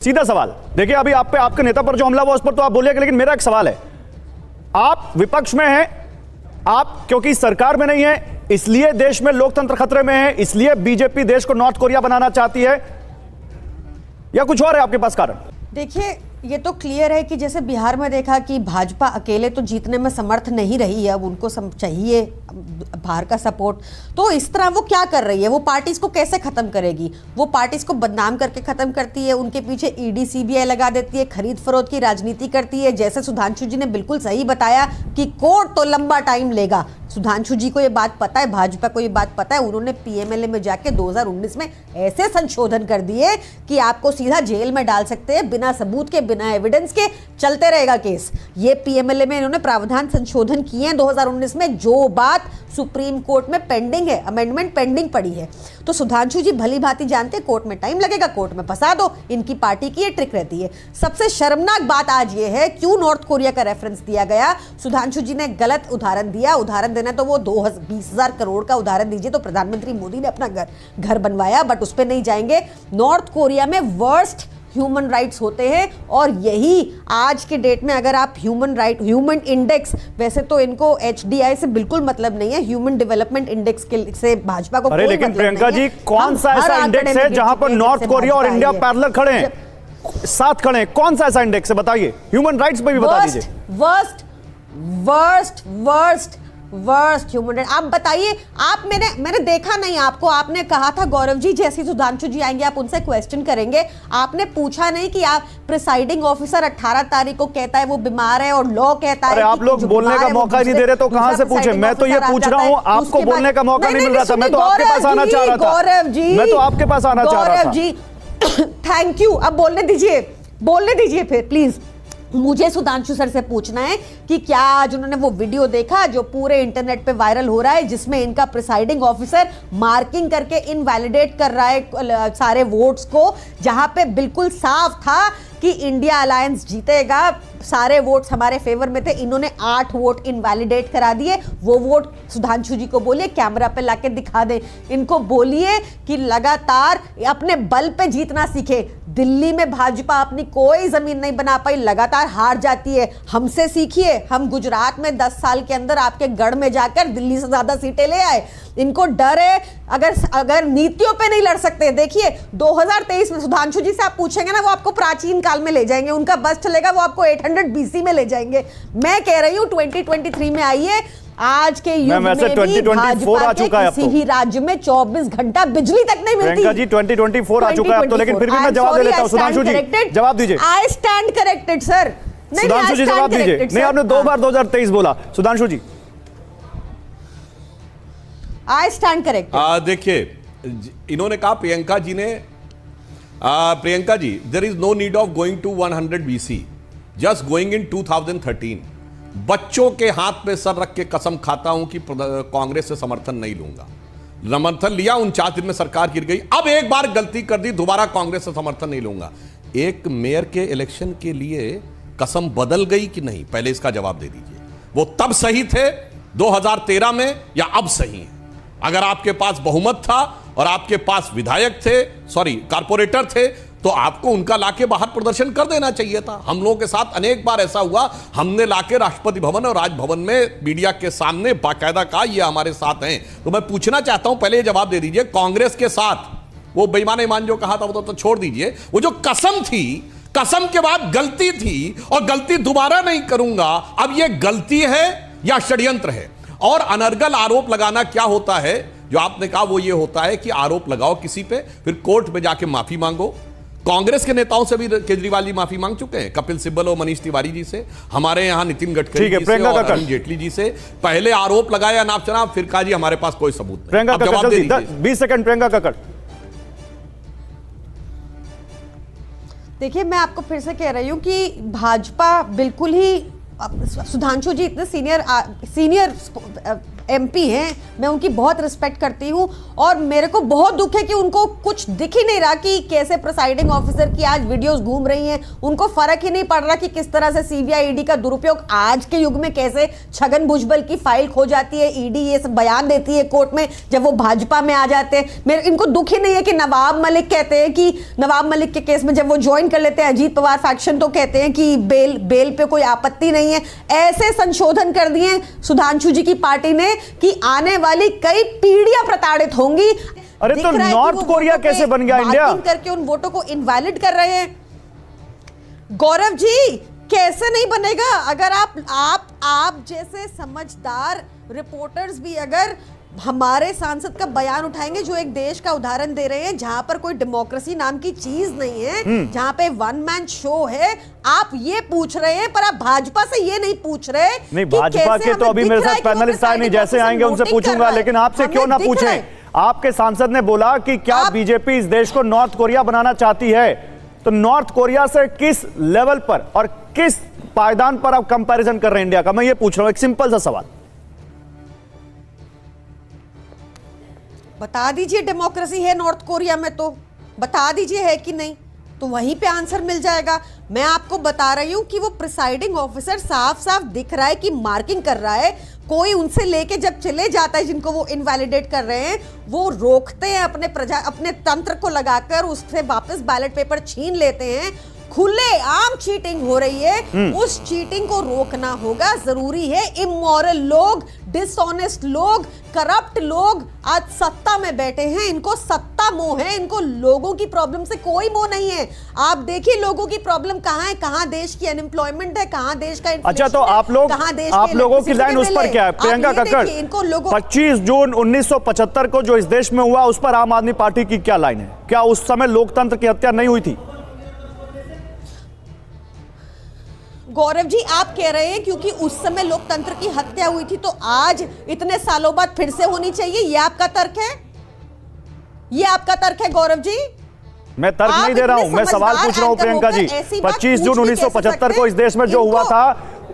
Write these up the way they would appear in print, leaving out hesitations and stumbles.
सीधा सवाल देखिए, अभी आप पे आपके नेता पर जो हमला हुआ उस पर तो आप बोलिएगा, लेकिन मेरा एक सवाल है, आप विपक्ष में हैं, आप क्योंकि सरकार में नहीं है इसलिए देश में लोकतंत्र खतरे में है, इसलिए बीजेपी देश को नॉर्थ कोरिया बनाना चाहती है, या कुछ और है आपके पास कारण? देखिए, ये तो क्लियर है कि जैसे बिहार में देखा कि भाजपा अकेले तो जीतने में समर्थ नहीं रही है, अब उनको चाहिए बाहर का सपोर्ट। तो इस तरह वो क्या कर रही है, वो पार्टीज को कैसे खत्म करेगी? वो पार्टीज को बदनाम करके खत्म करती है, उनके पीछे ईडी सीबीआई लगा देती है, खरीद फरोख्त की राजनीति करती है। जैसे सुधांशु जी ने बिल्कुल सही बताया कि कोर्ट तो लंबा टाइम लेगा। सुधांशु जी को ये बात पता है, भाजपा को ये बात पता है। उन्होंने पीएमएलए में जाके 2019 में ऐसे संशोधन कर दिए कि आपको सीधा जेल में डाल सकते हैं, बिना सबूत के, बिना एविडेंस के चलते रहेगा केस। ये पीएमएलए में इन्होंने प्रावधान संशोधन किए हैं 2019 में, जो बात सुप्रीम कोर्ट में पेंडिंग है, अमेंडमेंट पेंडिंग पड़ी है। तो सुधांशु जी भली भांति जानते हैं कोर्ट में टाइम लगेगा, कोर्ट में फंसा दो, इनकी पार्टी की ये ट्रिक रहती है। सबसे शर्मनाक बात आज ये है, क्यों नॉर्थ कोरिया का रेफरेंस दिया गया? सुधांशु जी ने गलत उदाहरण दिया। उदाहरण देना तो वो 20,000 करोड़ का उदाहरण दीजिए, तो प्रधानमंत्री मोदी ने अपना घर बनवाया, बट उस पर नहीं जाएंगे। नॉर्थ कोरिया में वर्स्ट ह्यूमन राइट्स होते हैं, और यही आज के डेट में अगर आप ह्यूमन इंडेक्स, वैसे तो इनको एचडीआई से बिल्कुल मतलब नहीं है, ह्यूमन डेवलपमेंट इंडेक्स के से भाजपा को कोई मतलब नहीं है। लेकिन प्रियंका जी, कौन सा ऐसा इंडेक्स है जहां पर नॉर्थ कोरिया और इंडिया पैरेलल खड़े हैं, साथ खड़े हैं? कौन सा ऐसा इंडेक्स है, बताइए। ह्यूमन राइट्स पे भी बता दीजिए। वर्स्ट ह्यूमन राइट आप बताइए। आप मैंने देखा नहीं आपको, आपने कहा था गौरव जी जैसी सुधांशु जी आएंगे आप उनसे क्वेश्चन करेंगे, आपने पूछा नहीं कि आप प्रिसाइडिंग ऑफिसर 18 तारीख को कहता है वो बीमार है और लॉ कहता है। आप लोग बोलने का मौका नहीं दे रहे तो कहां से पूछे? मैं तो ये पूछ रहा हूं, आपको बोलने का मौका नहीं मिल रहा था, मैं तो आपके पास आना चाह रहा था। गौरव जी, मैं तो आपके पास आना चाह रहा था। गौरव जी थैंक यू, अब बोलने दीजिए फिर प्लीज। मुझे सुधांशु सर से पूछना है कि क्या आज उन्होंने वो वीडियो देखा जो पूरे इंटरनेट पे वायरल हो रहा है, जिसमें इनका प्रिसाइडिंग ऑफिसर मार्किंग करके इनवैलिडेट कर रहा है सारे वोट्स को, जहां पे बिल्कुल साफ था कि इंडिया अलायंस जीतेगा, सारे वोट्स हमारे फेवर में थे। इन्होंने 8 वोट इनवैलिडेट करा दिए। वो वोट सुधांशु जी को बोलिए कैमरा पे लाके दिखा दे, इनको बोलिए कि लगातार अपने बल पे जीतना सीखे। दिल्ली में भाजपा अपनी कोई जमीन नहीं बना पाई, लगातार हार जाती है। हमसे सीखिए, हम गुजरात में 10 साल के अंदर आपके गढ़ में जाकर दिल्ली से ज्यादा सीटें ले आए। इनको डर है, अगर नीतियों पे नहीं लड़ सकते। देखिए 2023 में सुधांशु जी से आप पूछेंगे ना, वो आपको प्राचीन काल में ले जाएंगे, उनका बस चलेगा, वो आपको 800 BC में ले जाएंगे। मैं कह रही हूं 2023 में आइए, आज के युग में भी भाजपा के किसी भी राज्य में 24 घंटा बिजली तक नहीं मिलती। जी 2024 आ चुका है अब तो, लेकिन फिर भी मैं जवाब दे लेता हूं। सुधांशु जी जवाब दीजिए। I stand corrected sir. Sudhanshu ji जवाब दीजिए। नहीं, आपने 2 बार 2023 बोला। Sudhanshu ji I stand corrected. देखिए, इन्होंने कहा प्रियंका जी ने, Priyanka ji there is no need of going to 100 BC, just going in 2013। बच्चों के हाथ पे सर रख के कसम खाता हूं कि कांग्रेस से समर्थन नहीं लूंगा। समर्थन लिया, 49 दिन में सरकार गिर गई। अब एक बार गलती कर दी, दोबारा कांग्रेस से समर्थन नहीं लूंगा। एक मेयर के इलेक्शन के लिए कसम बदल गई कि नहीं, पहले इसका जवाब दे दीजिए। वो तब सही थे 2013 में या अब सही है? अगर आपके पास बहुमत था और आपके पास विधायक थे, सॉरी कारपोरेटर थे, तो आपको उनका लाके बाहर प्रदर्शन कर देना चाहिए था। हम लोगों के साथ अनेक बार ऐसा हुआ, हमने लाके राष्ट्रपति भवन और राजभवन में मीडिया के सामने बाकायदा कहा ये हमारे साथ हैं। तो मैं पूछना चाहता हूं, पहले ये जवाब दे दीजिए, कांग्रेस के साथ वो बेईमान ईमान जो कहा था वो तो छोड़ दीजिए, वो जो कसम थी, कसम के बाद गलती थी और गलती दोबारा नहीं करूंगा, अब ये गलती है या षड्यंत्र है? और अनर्गल आरोप लगाना क्या होता है, जो आपने कहा वो ये होता है कि आरोप लगाओ किसी पे, फिर कोर्ट में जाके माफी मांगो। कांग्रेस के नेताओं से भी केजरीवाल जी माफी मांग चुके हैं, कपिल सिब्बल और मनीष तिवारी जी से, हमारे यहां नितिन गडकरी जी से और अरुण जेटली जी से। पहले आरोप लगाया नाप चनाप, फिर कहा जी हमारे पास कोई सबूत नहीं। अब जवाब दे दीजिए। 20 सेकंड प्रियंका कक्कड़। देखिए, मैं आपको फिर से कह रही हूं कि भाजपा बिल्कुल ही, सुधांशु जी इतने सीनियर एमपी हैं, मैं उनकी बहुत रिस्पेक्ट करती हूं और मेरे को बहुत दुख है कि उनको कुछ दिख ही नहीं रहा कि कैसे प्रिसाइडिंग ऑफिसर की आज वीडियोस घूम रही हैं। उनको फर्क ही नहीं पड़ रहा कि किस तरह से सीबीआई ईडी का दुरुपयोग आज के युग में, कैसे छगन भुजबल की फाइल खो जाती है, ईडी ये सब बयान देती है कोर्ट में जब वो भाजपा में आ जाते हैं। मेरे इनको दुख ही नहीं है कि नवाब मलिक कहते हैं कि नवाब मलिक के केस में जब वो ज्वाइन कर लेते हैं अजीत पवार फैक्शन तो कहते हैं कि बेल पे कोई आपत्ति नहीं है। ऐसे संशोधन कर दिए सुधांशु जी की पार्टी ने कि आने वाली कई पीढ़ियां प्रताड़ित होंगी। अरे तो नॉर्थ कोरिया कैसे बन गया इंडिया? करके उन वोटों को इनवैलिड कर रहे हैं। गौरव जी कैसे नहीं बनेगा? अगर आप जैसे समझदार रिपोर्टर्स भी अगर हमारे सांसद का बयान उठाएंगे जो एक देश का उदाहरण दे रहे हैं जहां पर कोई डेमोक्रेसी नाम की चीज नहीं है, जहां पे वन मैन शो है, आप ये पूछ रहे हैं पर आप भाजपा से ये नहीं पूछ रहे। नहीं, भाजपा के तो अभी मेरे साथ पैनलिस्ट आए नहीं, जैसे आएंगे उनसे पूछूंगा, लेकिन आपसे क्यों ना पूछें। आपके सांसद ने बोला कि क्या बीजेपी इस देश को नॉर्थ कोरिया बनाना चाहती है, तो नॉर्थ कोरिया से किस लेवल पर और किस पायदान पर आप कंपैरिजन कर रहे हैं इंडिया का? मैं ये पूछ रहा हूं, एक सिंपल सा सवाल बता दीजिए। डेमोक्रेसी है नॉर्थ कोरिया में तो बता दीजिए है कि नहीं, तो वहीं पे आंसर मिल जाएगा। मैं आपको बता रही हूं कि वो प्रिसाइडिंग ऑफिसर साफ साफ दिख रहा है कि मार्किंग कर रहा है। कोई उनसे लेके जब चले जाता है जिनको वो इनवैलिडेट कर रहे हैं, वो रोकते हैं अपने तंत्र को लगाकर, उससे वापस बैलेट पेपर छीन लेते हैं। खुले आम चीटिंग हो रही है, उस चीटिंग को रोकना होगा, जरूरी है। इमोरल लोग, डिसऑनेस्ट लोग, करप्ट लोग आज सत्ता में बैठे हैं, इनको सत्ता मोह है, इनको लोगों की प्रॉब्लम से कोई मोह नहीं है। आप देखिए लोगों की प्रॉब्लम कहां है, कहां देश की अनएम्प्लॉयमेंट है, कहां देश का अच्छा, तो आप लोगों की लाइन उस पर क्या है? प्रियंका कक्कड़, 25 जून 1975 को जो इस देश में हुआ उस पर आम आदमी पार्टी की क्या लाइन है? क्या उस समय लोकतंत्र की हत्या नहीं हुई थी? गौरव जी आप कह रहे हैं क्योंकि उस समय लोकतंत्र की हत्या हुई थी तो आज इतने सालों बाद फिर से होनी चाहिए, ये आपका तर्क है? ये आपका तर्क है गौरव जी? मैं तर्क नहीं दे रहा हूं, मैं सवाल पूछ रहा हूं प्रियंका जी। 25 जून 1975 को इस देश में जो हुआ था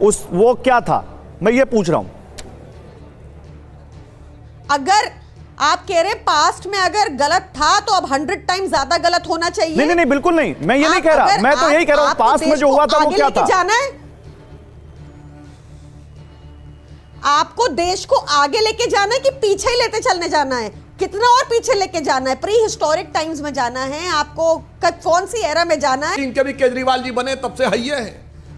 वो क्या था, मैं ये पूछ रहा हूं। अगर आप कह रहे हैं पास्ट में अगर गलत था तो अब 100 टाइम ज्यादा गलत होना चाहिए। नहीं, बिल्कुल नहीं, मैं ये नहीं कह रहा, मैं तो यही कह रहा हूं पास्ट में जो हुआ था वो क्या था। जाना है आपको, देश को आगे लेके जाना है कि पीछे ही लेते चलने जाना है? कितना और पीछे लेके जाना है? प्री हिस्टोरिक टाइम्स में जाना है आपको? कौन सी एरा में जाना है? इनके भी केजरीवाल जी बने तब से हइये है।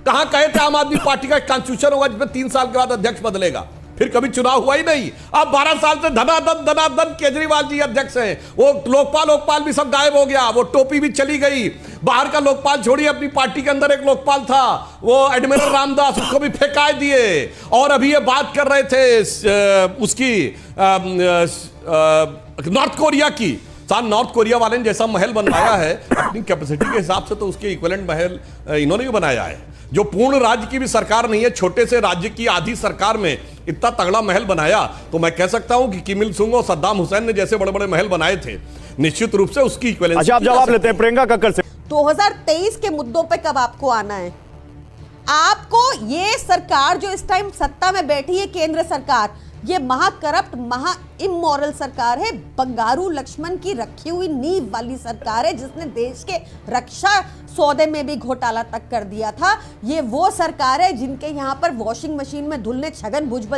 कहां कहे थे आम आदमी पार्टी का कॉन्स्टिट्यूशन होगा जिसमें 3 साल के बाद अध्यक्ष बदलेगा, फिर कभी चुनाव हुआ ही नहीं। अब 12 साल से धनाधन केजरीवाल जी अध्यक्ष हैं। वो लोकपाल भी सब गायब हो गया, वो टोपी भी चली गई। बाहर का लोकपाल छोड़िए, अपनी पार्टी के अंदर एक लोकपाल था वो एडमिरल रामदास, उसको भी फेंका दिए। और अभी ये बात कर रहे थे उसकी नॉर्थ कोरिया की। साहब नॉर्थ कोरिया वाले ने जैसा महल बनवाया है अपनी कैपेसिटी के हिसाब से, तो उसके इक्विवेलेंट महल इन्होंने भी बनाया है। जो पूर्ण राज्य की भी सरकार नहीं है, छोटे से राज्य की आधी सरकार में इतना तगड़ा महल बनाया, तो मैं कह सकता हूं कि किम इल सुंग और सद्दाम हुसैन ने जैसे बड़े बड़े महल बनाए थे, निश्चित रूप से उसकी इक्विवेलेंसी। अच्छा, आप जवाब लेते हैं प्रियंका कक्कड़ से। 2023 के मुद्दों पे कब आपको आना है? आपको ये सरकार जो इस टाइम सत्ता में बैठी है, केंद्र सरकार, ये महा करप्ट, महा इमोरल सरकार है। बंगारू लक्ष्मण की रखी हुई नींव वाली सरकार है जिसने देश के रक्षा सौदे में भी घोटाला तक कर दिया था। ये वो सरकार है जिनके यहां पर वॉशिंग मशीन में धुलने छगन भुजबल